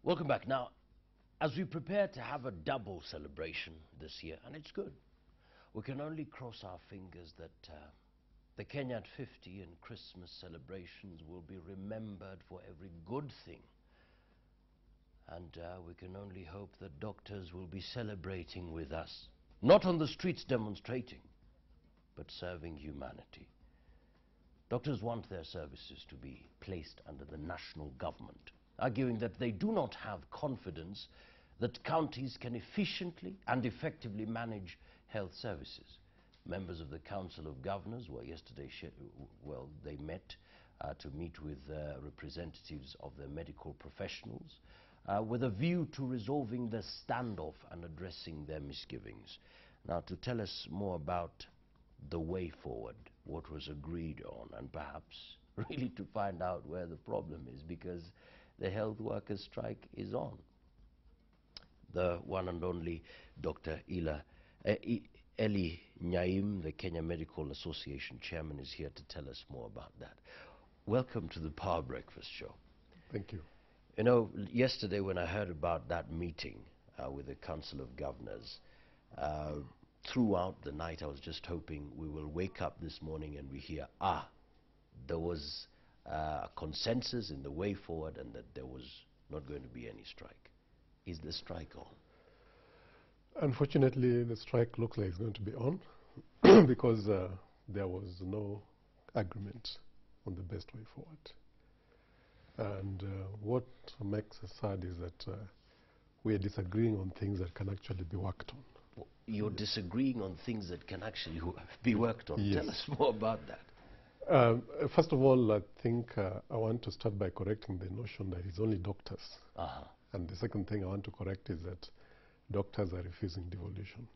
Welcome back. Now, as we prepare to have a double celebration this year, and it's good, we can only cross our fingers that the Kenya at 50 and Christmas celebrations will be remembered for every good thing. And we can only hope that doctors will be celebrating with us, not on the streets demonstrating, but serving humanity. Doctors want their services to be placed under the national government, arguing that they do not have confidence that counties can efficiently and effectively manage health services. Members of the Council of Governors were yesterday, they met to meet with representatives of the medical professionals with a view to resolving the standoff and addressing their misgivings. Now, to tell us more about the way forward, what was agreed on, and perhaps really to find out where the problem is, because the health workers' strike is on. The one and only Dr. Elly Nyaim, the Kenya Medical Association chairman, is here to tell us more about that. Welcome to the Power Breakfast Show. Thank you. You know, yesterday when I heard about that meeting with the Council of Governors, throughout the night I was just hoping we will wake up this morning and we hear, there was a consensus in the way forward and that there was not going to be any strike. Is the strike on? Unfortunately, the strike looks like it's going to be on because there was no agreement on the best way forward. And what makes us sad is that we are disagreeing on things that can actually be worked on. You're disagreeing on things that can actually be worked on. Yes. Tell us more about that. First of all, I think I want to start by correcting the notion that it's only doctors. And the second thing I want to correct is that doctors are refusing devolution.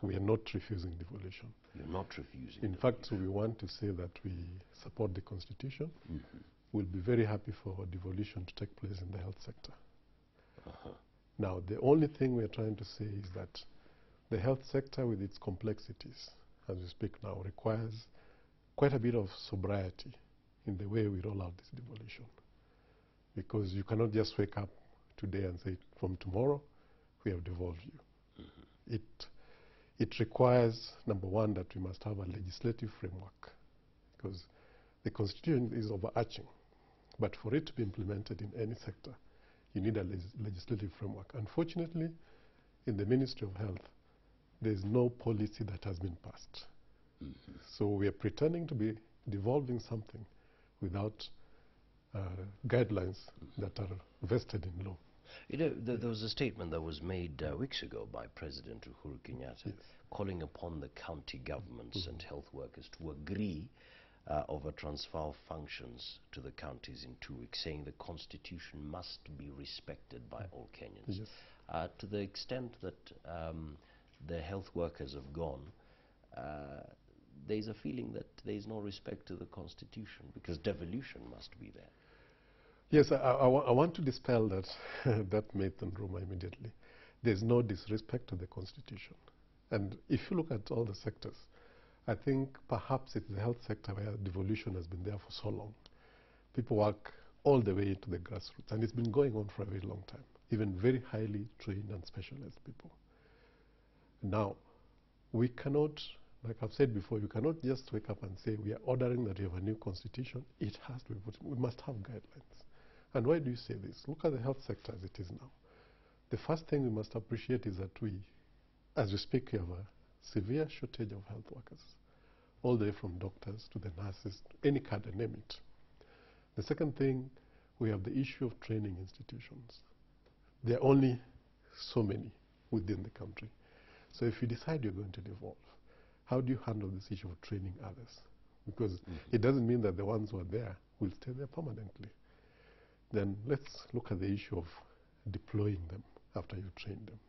We are not refusing devolution. You're not refusing In fact, we want to say that we support the Constitution. We'll be very happy for devolution to take place in the health sector. Now, the only thing we're trying to say is that the health sector, with its complexities, as we speak now, requires quite a bit of sobriety in the way we roll out this devolution. Because you cannot just wake up today and say, from tomorrow, we have devolved you. It requires, number one, that we must have a legislative framework, because the Constitution is overarching. But for it to be implemented in any sector, you need a legislative framework. Unfortunately, in the Ministry of Health, there's no policy that has been passed. So we are pretending to be devolving something without guidelines that are vested in law. You know, there was a statement that was made weeks ago by President Uhuru Kenyatta, calling upon the county governments and health workers to agree over transfer of functions to the counties in 2 weeks, saying the Constitution must be respected by all Kenyans. To the extent that the health workers have gone, there's a feeling that there's no respect to the Constitution, because devolution must be there. Yes, I want to dispel that, that myth and rumor immediately. There's no disrespect to the Constitution. And if you look at all the sectors, I think perhaps it's the health sector where devolution has been there for so long. People work all the way to the grassroots, and it's been going on for a very long time, even very highly trained and specialized people. Now, we cannot, like I've said before, you cannot just wake up and say we are ordering that you have a new constitution. It has to be put, we must have guidelines. And why do you say this? Look at the health sector as it is now. The first thing we must appreciate is that we, as we speak, we have a severe shortage of health workers, all the way from doctors to the nurses, to any cadre, name it. The second thing, we have the issue of training institutions. There are only so many within the country. So if you decide you're going to devolve, how do you handle this issue of training others? Because it doesn't mean that the ones who are there will stay there permanently. Then let's look at the issue of deploying them after you've trained them.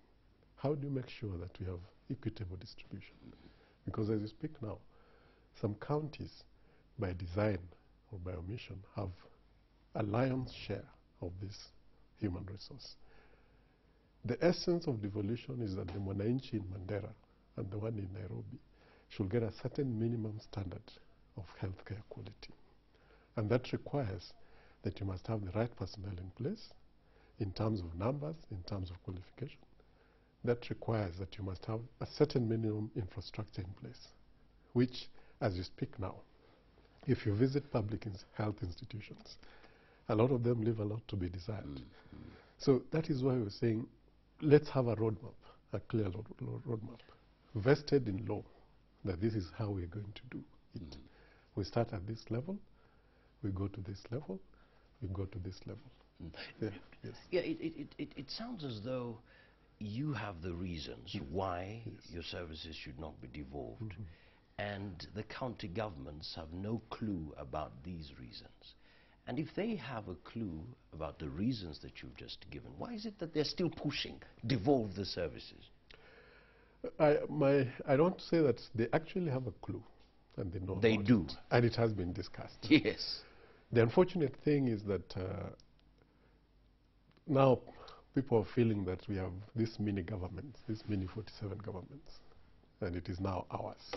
How do you make sure that we have equitable distribution? Because as you speak now, some counties, by design or by omission, have a lion's share of this human resource. The essence of devolution is that the Mwananchi in Mandera and the one in Nairobi should get a certain minimum standard of healthcare quality. And that requires that you must have the right personnel in place, in terms of numbers, in terms of qualification, that requires that you must have a certain minimum infrastructure in place, which, as you speak now, if you visit public health institutions, a lot of them leave a lot to be desired. So that is why we're saying, let's have a roadmap, a clear roadmap, vested in law, that this is how we're going to do it. We start at this level, we go to this level, we go to this level. Yeah, yes. Yeah, it sounds as though you have the reasons why your services should not be devolved, and the county governments have no clue about these reasons. And if they have a clue about the reasons that you've just given, why is it that they're still pushing, devolve the services? I don't say that they actually have a clue, and they know. They do. It, and it has been discussed. Yes. The unfortunate thing is that now people are feeling that we have this mini government, this mini 47 governments, and it is now ours.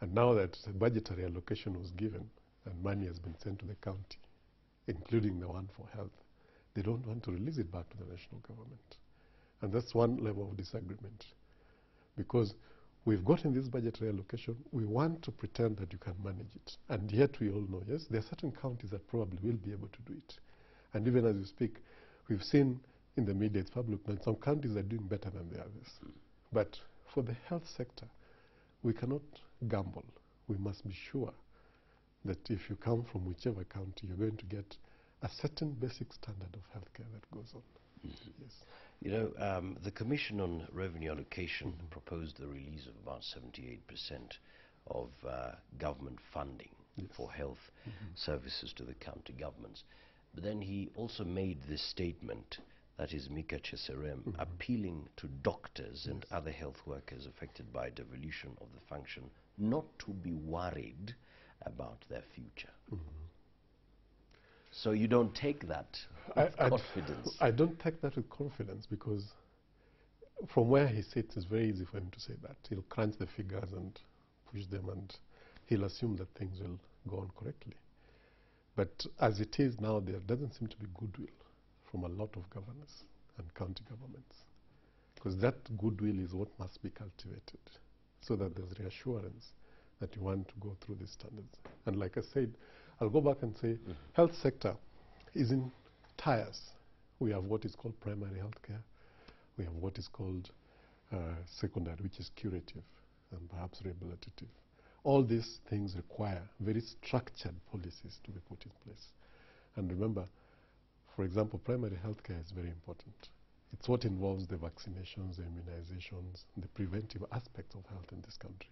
And now that budgetary allocation was given and money has been sent to the county, including the one for health, they don't want to release it back to the national government. And that's one level of disagreement. Because we've gotten this budgetary allocation, we want to pretend that you can manage it. And yet we all know, yes, there are certain counties that probably will be able to do it. And even as we speak, we've seen in the media, it's public, that some counties are doing better than the others. But for the health sector, we cannot gamble. We must be sure that if you come from whichever county, you're going to get a certain basic standard of healthcare that goes on. Yes. You know, the Commission on Revenue Allocation proposed the release of about 78% of government funding for health services to the county governments. But then he also made this statement, that is Mika Cheserem, appealing to doctors and other health workers affected by devolution of the function not to be worried about their future. So you don't take that with confidence? I don't take that with confidence, because from where he sits, it's very easy for him to say that. He'll crunch the figures and push them, and he'll assume that things will go on correctly. But as it is now, there doesn't seem to be goodwill from a lot of governors and county governments, because that goodwill is what must be cultivated, so that there's reassurance that you want to go through these standards. And like I said, I'll go back and say, health sector is in tiers. We have what is called primary health care. We have what is called secondary, which is curative and perhaps rehabilitative. All these things require very structured policies to be put in place. And remember, for example, primary health care is very important. It's what involves the vaccinations, the immunizations, the preventive aspects of health in this country.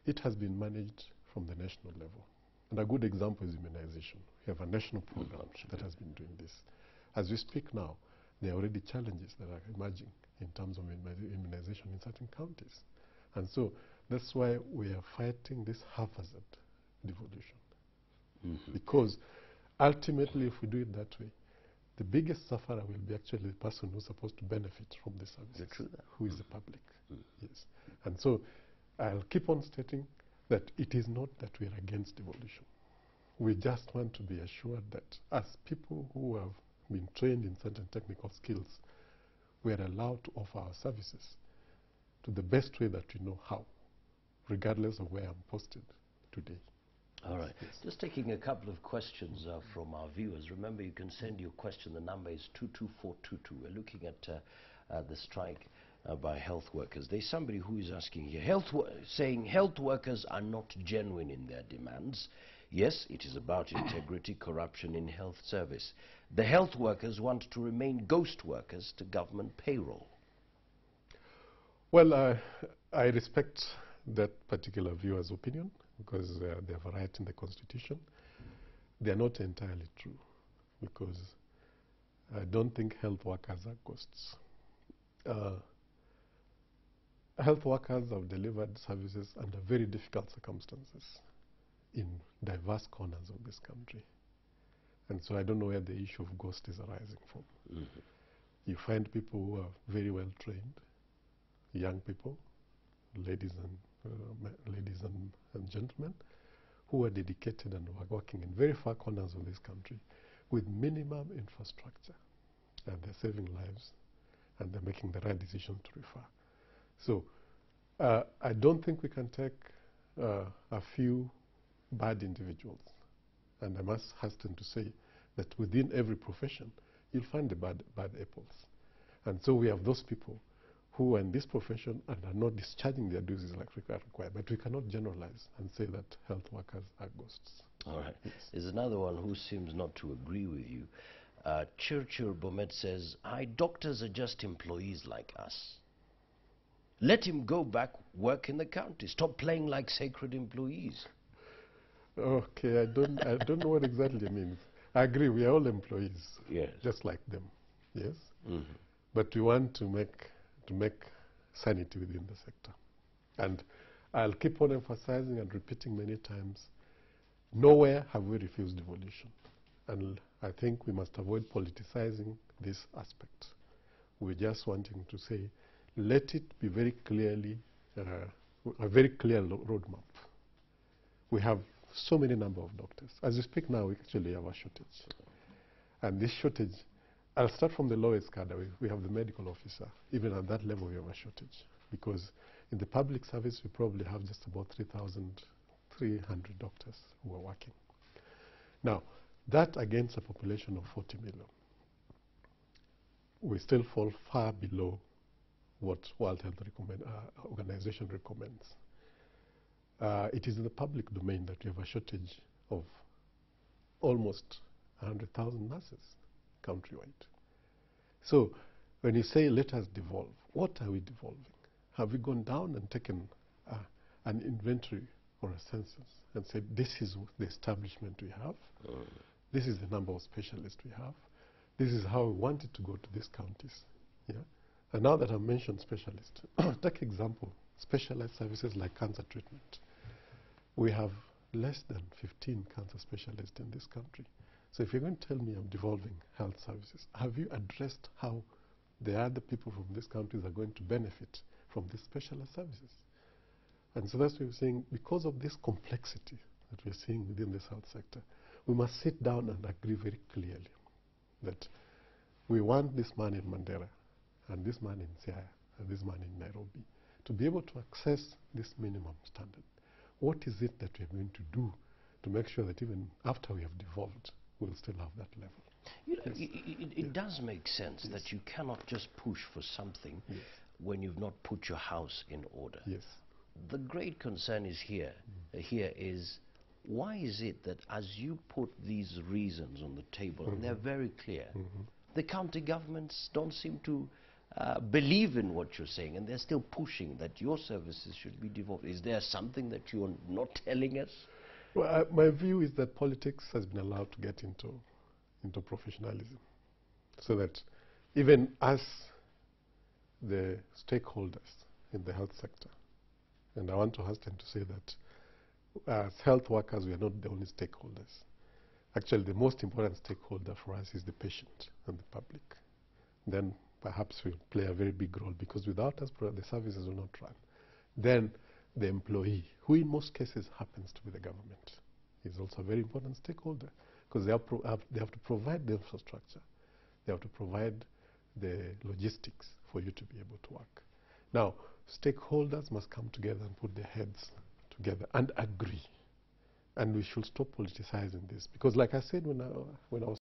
It has been managed from the national level. And a good example is immunization. We have a national program that has been doing this. As we speak now, there are already challenges that are emerging in terms of immunization in certain counties. And so that's why we are fighting this haphazard devolution. Because ultimately, if we do it that way, the biggest sufferer will be actually the person who's supposed to benefit from the services, who is the public. Yes. And so I'll keep on stating that it is not that we are against devolution. We just want to be assured that as people who have been trained in certain technical skills, we are allowed to offer our services to the best way that we know how, regardless of where I'm posted today. All right. Yes. Just taking a couple of questions from our viewers. Remember, you can send your question. The number is 22422. We're looking at the strike by health workers. There's somebody who is asking here, saying health workers are not genuine in their demands. Yes, it is about integrity, corruption in health service. The health workers want to remain ghost workers to government payroll. Well, I respect that particular viewer's opinion, because they have a right in the Constitution. They are not entirely true, because I don't think health workers are ghosts. Health workers have delivered services under very difficult circumstances in diverse corners of this country. And so I don't know where the issue of ghost is arising from. You find people who are very well trained, young people, ladies and gentlemen, who are dedicated and who are working in very far corners of this country, with minimum infrastructure, and they're saving lives, and they're making the right decision to refer. So I don't think we can take a few bad individuals, and I must hasten to say that within every profession, you'll find the bad apples. And so we have those people who are in this profession and are not discharging their duties like required. But we cannot generalize and say that health workers are ghosts. All right. Yes. There's another one who seems not to agree with you. Churchill Bomet says, doctors are just employees like us. Let him go back, work in the county. Stop playing like sacred employees. Okay, I don't know what exactly it means. I agree, we are all employees, Yes. just like them, yes? Mm-hmm. But we want to make sanity within the sector. And I'll keep on emphasizing and repeating many times, nowhere have we refused devolution. And I think we must avoid politicizing this aspect. We're just wanting to say, let it be very clearly, a very clear roadmap. We have so many number of doctors. As we speak now, we actually have a shortage. And this shortage, I'll start from the lowest cadre. We have the medical officer. Even at that level, we have a shortage. Because in the public service, we probably have just about 3,300 doctors who are working. Now, that against a population of 40 million, we still fall far below what World Health Organization recommends. It is in the public domain that we have a shortage of almost 100,000 nurses countrywide. So when you say let us devolve, what are we devolving? Have we gone down and taken an inventory or a census and said this is the establishment we have, this is the number of specialists we have, this is how we want it to go to these counties? Yeah? And now that I've mentioned specialists, take example, specialized services like cancer treatment. We have less than 15 cancer specialists in this country. So if you're going to tell me I'm devolving health services, have you addressed how the other people from these countries are going to benefit from these specialized services? And so that's what we're saying, because of this complexity that we're seeing within this health sector, we must sit down and agree very clearly that we want this man in Mandera and this man in Siaya and this man in Nairobi to be able to access this minimum standard. What is it that we're going to do to make sure that even after we have devolved, we'll still have that level? You know, it does make sense that you cannot just push for something when you've not put your house in order. Yes. The great concern is here is, why is it that as you put these reasons on the table, and they're very clear, the county governments don't seem to believe in what you're saying, and they're still pushing that your services should be devolved? Is there something that you're not telling us? Well, my view is that politics has been allowed to get into professionalism, so that even as the stakeholders in the health sector, and I want to hasten to say that as health workers, we are not the only stakeholders. Actually, the most important stakeholder for us is the patient and the public. Then perhaps we'll play a very big role, because without us, the services will not run. Then the employee, who in most cases happens to be the government, is also a very important stakeholder, because they have to provide the infrastructure. They have to provide the logistics for you to be able to work. Now, stakeholders must come together and put their heads together and agree. And we should stop politicizing this, because like I said when I was